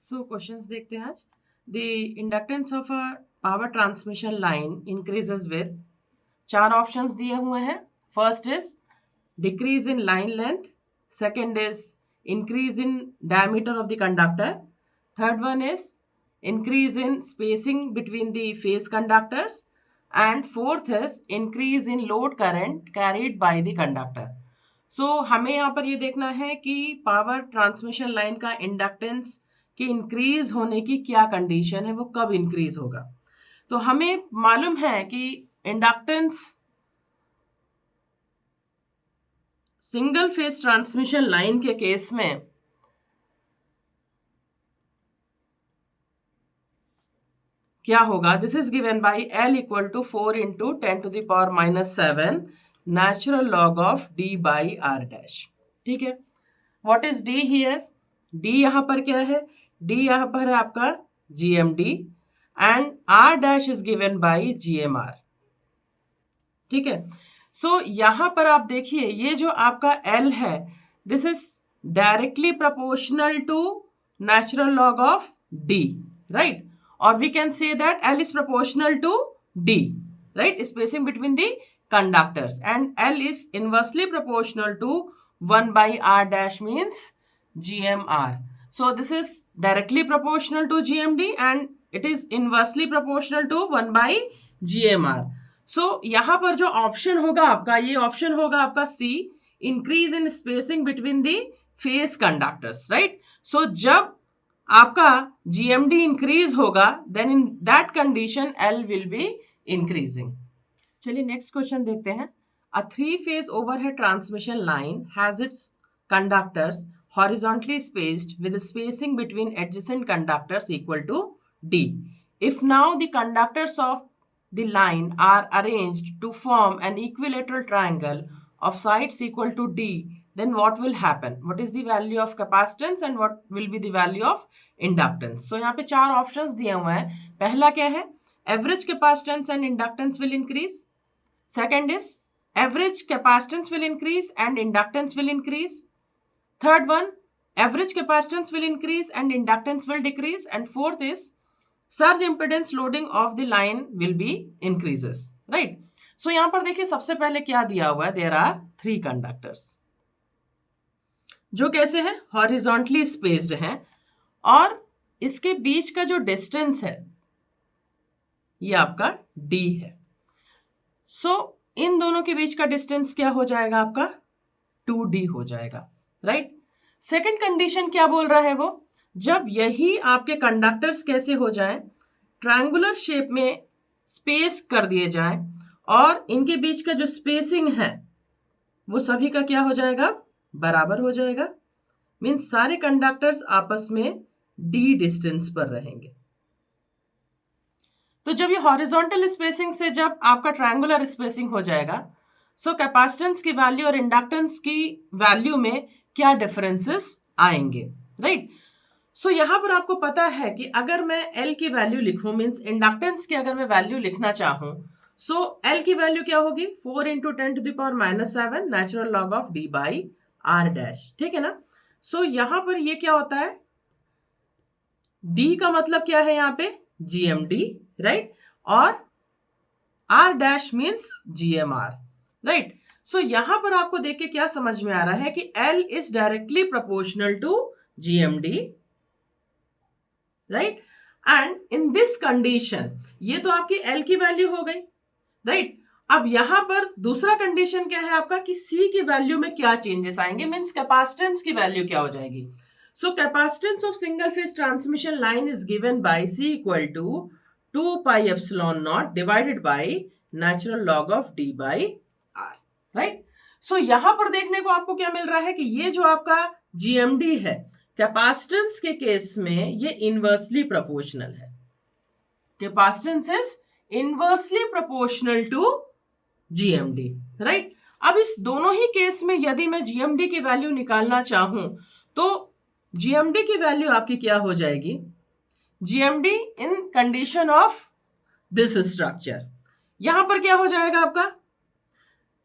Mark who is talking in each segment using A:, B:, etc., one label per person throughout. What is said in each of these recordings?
A: सो questions देखते हैं आज. The inductance of a power transmission line increases with. चार ऑप्शंस दिए हुए हैं. First is decrease in line length. Second is increase in diameter of the conductor. Third one is increase in spacing between the phase conductors, and fourth is increase in load current carried by the conductor. So हमें यहाँ पर ये देखना है कि power transmission line का inductance के increase होने की क्या कंडीशन है, वो कब इंक्रीज होगा. तो हमें मालूम है कि inductance single phase transmission line के केस में क्या होगा. This is given by L equal to 4 into 10⁻⁻7 natural log of D by R dash. ठीक है. What is D here. D यहाँ पर क्या है. D यहाँ पर है आपका GMD and R dash is given bye GMR. ठीक है. सो यहाँ पर आप देखिए ये जो आपका L है this is directly proportional to natural log of D, right. Or we can say that L is proportional to D, right? Spacing between the conductors, and L is inversely proportional to 1 by R dash means GMR. So this is directly proportional to GMD and it is inversely proportional to 1 by GMR. So यहाँ पर जो option होगा आपका, ये option होगा आपका C, increase in spacing between the phase conductors, right? So जब आपका GMD इंक्रीज होगा then in that condition L will be increasing. चलिए नेक्स्ट क्वेश्चन देखते हैं. अ 3-phase overhead transmission line has its conductors horizontally spaced with the spacing between adjacent conductors equal to D. If now the conductors of the line are arranged to form an equilateral triangle of sides equal to D, then what will happen? What is the value of capacitance and what will be the value of inductance? So यहाँ पे चार options दिए हुए हैं. पहला क्या है. Average capacitance and inductance will increase. Second is average capacitance will increase and inductance will increase. Third one average capacitance will increase and inductance will decrease. And fourth is surge impedance loading of the line will be increases, right. So यहाँ पर देखिए सबसे पहले क्या दिया हुआ है. There are 3 conductors जो कैसे हैं, हॉरिजॉन्टली स्पेस्ड हैं और इसके बीच का जो डिस्टेंस है ये आपका D है. सो इन दोनों के बीच का डिस्टेंस क्या हो जाएगा आपका 2D हो जाएगा, राइट. सेकंड कंडीशन क्या बोल रहा है वो, जब यही आपके कंडक्टर्स कैसे हो जाएं, ट्रायंगुलर शेप में स्पेस कर दिए जाएं और इनके बीच का जो स्पेसिंग है वो सभी का क्या हो जाएगा, बराबर हो जाएगा. मीन्स सारे कंडक्टर्स आपस में D डिस्टेंस पर रहेंगे. तो जब ये हॉरिजॉन्टल स्पेसिंग से जब आपका ट्रायंगुलर स्पेसिंग हो जाएगा, सो कैपेसिटेंस की वैल्यू और इंडक्टेंस की वैल्यू में क्या डिफरेंसेस आएंगे, राइट. सो यहाँ पर आपको पता है कि अगर मैं L की वैल्यू लिखूं, मीन्स इंडक्टेंस की अगर मैं वैल्यू लिखना चाहूं, सो L की वैल्यू क्या होगी 4 into 10⁻⁻7 natural log of D by R dash. ठीक है ना. सो यहाँ पर ये क्या होता है, D का मतलब क्या है यहाँ पे GMD, राइट, और R dash means GMR, right. So यहाँ पर आपको देख के क्या समझ में आ रहा है कि L is directly proportional to GMD, right. And in this condition ये तो आपकी L की वैल्यू हो गई, राइट. अब यहां पर दूसरा कंडीशन क्या है आपका कि C की वैल्यू में क्या चेंजेस आएंगे, मीन्स कैपेसिटेंस की वैल्यू क्या हो जाएगी. So capacitance of single phase transmission line is given by C equal to 2 pi epsilon naught divided by natural log of D by R, right? So यहाँ पर देखने को आपको क्या मिल रहा है कि ये जो आपका GMD है कैपेसिटेंस के केस में ये इनवर्सली प्रोपोर्शनल है. Capacitance is inversely proportional to GMD, right. अब इस दोनों ही केस में यदि मैं GMD की वैल्यू निकालना चाहूं तो GMD की वैल्यू आपकी क्या हो जाएगी, GMD in condition of this structure. यहां पर क्या हो जाएगा आपका,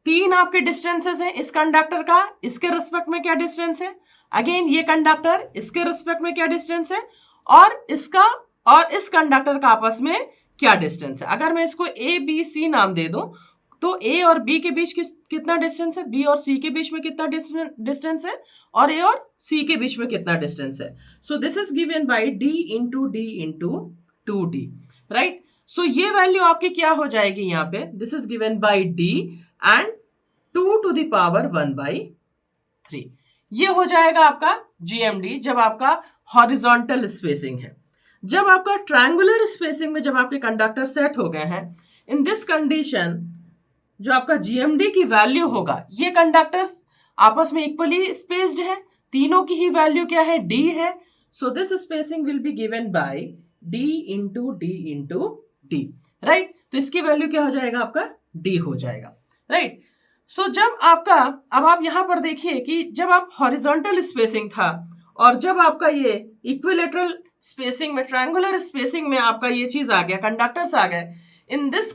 A: 3 आपके डिस्टेंसेस हैं. इस कंडक्टर का इसके रिस्पेक्ट में क्या डिस्टेंस है, अगेन ये कंडक्टर इसके रिस्पेक्ट में क्या डिस्टेंस है, और इसका और इस कंडक्टर का आपस में क्या डिस्टेंस है। अगर मैं इसको ए बी सी नाम दे दूं तो ए और बी के बीच कितना डिस्टेंस है, बी और सी के बीच में कितना डिस्टेंस है, और ए और सी के बीच में कितना डिस्टेंस है। So this is given by D into 2d, right. So ये वैल्यू आपकी क्या हो जाएगी यहाँ पे, this is given by D and 2 to the power 1/3। ये हो जाएगा आपका जीएमडी जब आपका हॉरिजॉन्टल स्पेसिंग है। जब आपका ट्रायंगुलर स्पेसिंग में जब आपके कंडक्टर सेट हो गए हैं, इन दिस कंडीशन जो आपका जीएमडी की वैल्यू होगा, ये कंडक्टर्स आपस में इक्वली स्पेस्ड है, तीनों की ही वैल्यू क्या है, डी है। So this spacing will be given by D into D, right. तो इसकी वैल्यू क्या हो जाएगा, आपका डी हो जाएगा, राइट। सो जब आपका, अब आप यहां पर देखिए कि जब आप हॉरिजॉन्टल स्पेसिंग था और जब आपका ये इक्विलेटरल स्पेसिंग में, ट्रायंगुलर स्पेसिंग में आपका ये चीज आ गया, कंडक्टर्स आ गए, in this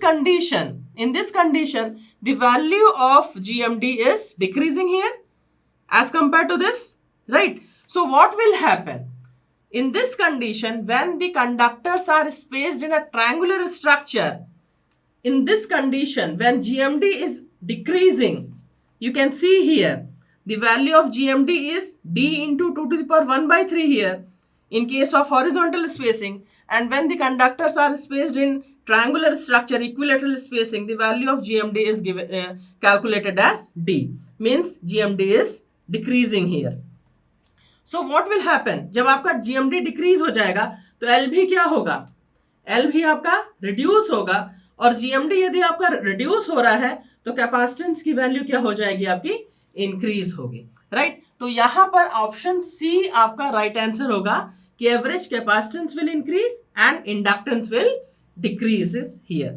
A: condition the value of GMD is decreasing here as compared to this, right? So what will happen in this condition when the conductors are spaced in a triangular structure? In this condition, when GMD is decreasing, you can see here the value of GMD is D into 2 to the power 1/3 here in case of horizontal spacing, and when the conductors are spaced in triangular structure, equilateral spacing, the value of GMD is calculated as D, means GMD is decreasing here. So what will happen, जब आपका GMD decrease हो जाएगा तो LV क्या होगा, LV आपका reduce होगा, और GMD यदि आपका reduce हो रहा है तो कैपेसिटेंस की वैल्यू क्या हो जाएगी, आपकी इंक्रीज होगी, राइट। तो यहां पर ऑप्शन सी आपका राइट आंसर होगा कि average capacitance will increase and inductance will decreases here.